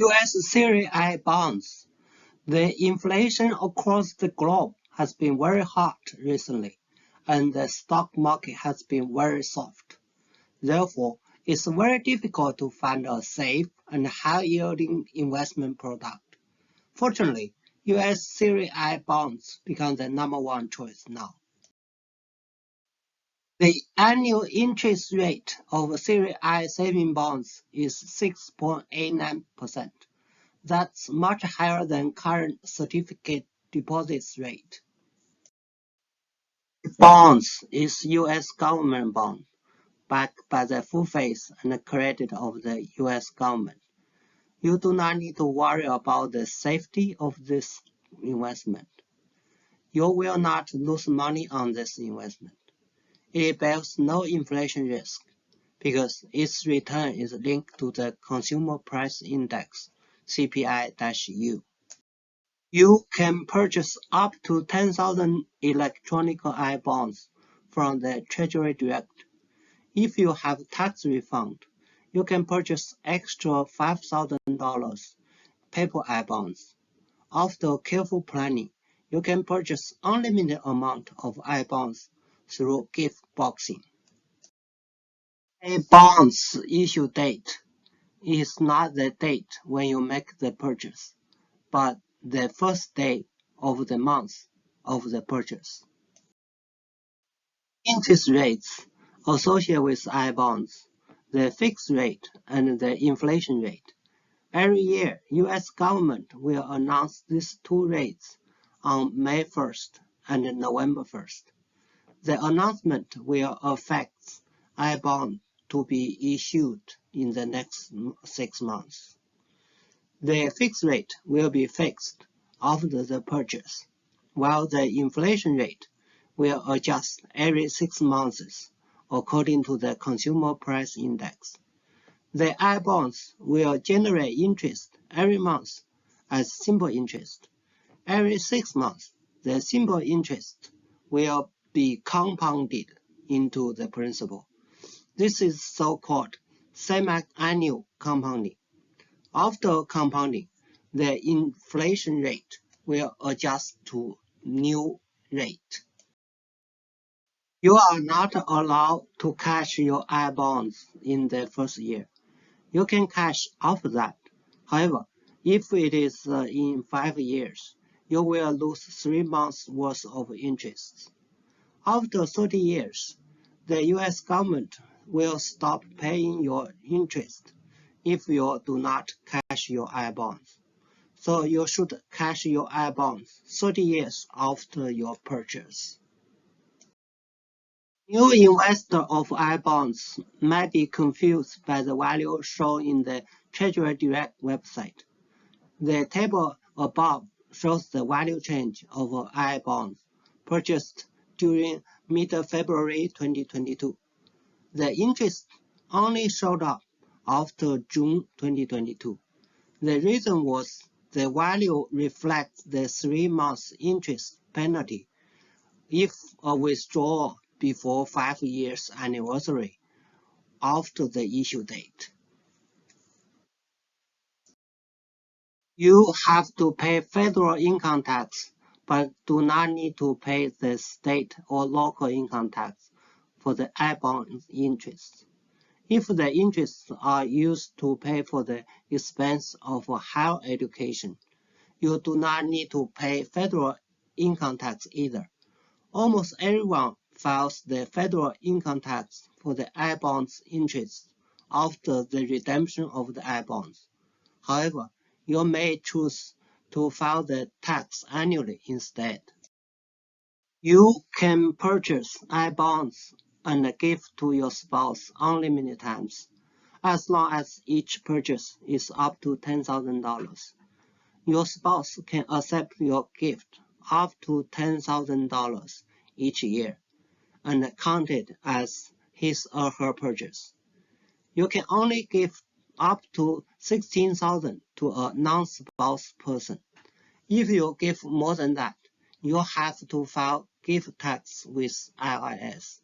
U.S. Series I Bonds. The inflation across the globe has been very hot recently, and the stock market has been very soft. Therefore, it's very difficult to find a safe and high-yielding investment product. Fortunately, U.S. Series I bonds become the number one choice now. The annual interest rate of Series I savings bonds is 6.89%. That's much higher than current certificate deposits rate. Bonds is U.S. government bond, backed by the full faith and credit of the U.S. government. You do not need to worry about the safety of this investment. You will not lose money on this investment. It bears no inflation risk because its return is linked to the Consumer Price Index, CPI-U. You can purchase up to 10,000 electronic I-bonds from the Treasury Direct. If you have tax refund, you can purchase extra $5,000 paper I-bonds. After careful planning, you can purchase unlimited amount of I-bonds through gift boxing. A bond's issue date is not the date when you make the purchase, but the first day of the month of the purchase. Interest rates associated with I-bonds, the fixed rate and the inflation rate. Every year, U.S. government will announce these two rates on May 1st and November 1st. The announcement will affect I-bond to be issued in the next 6 months. The fixed rate will be fixed after the purchase, while the inflation rate will adjust every 6 months according to the Consumer Price Index. The I-bonds will generate interest every month as simple interest. Every 6 months, the simple interest will be compounded into the principal. This is so-called semi-annual compounding. After compounding, the inflation rate will adjust to new rate. You are not allowed to cash your I-bonds in the first year. You can cash after that. However, if it is in 5 years, you will lose 3 months worth of interest. After 30 years, the U.S. government will stop paying your interest if you do not cash your I-bonds. So you should cash your I-bonds 30 years after your purchase. New investors of I-bonds might be confused by the value shown in the Treasury Direct website. The table above shows the value change of I-bonds purchased during mid-February 2022. The interest only showed up after June 2022. The reason was the value reflects the 3 months interest penalty if a withdrawal before 5 years anniversary after the issue date. You have to pay federal income tax, but do not need to pay the state or local income tax for the I-bond interest. If the interests are used to pay for the expense of higher education, you do not need to pay federal income tax either. Almost everyone files the federal income tax for the I-bonds interest after the redemption of the I-bonds. However, you may choose to file the tax annually instead. You can purchase I-bonds and give to your spouse unlimited times, as long as each purchase is up to $10,000. Your spouse can accept your gift up to $10,000 each year and count it as his or her purchase. You can only give up to $16,000 to a non-spouse person. If you give more than that, you have to file gift tax with IRS.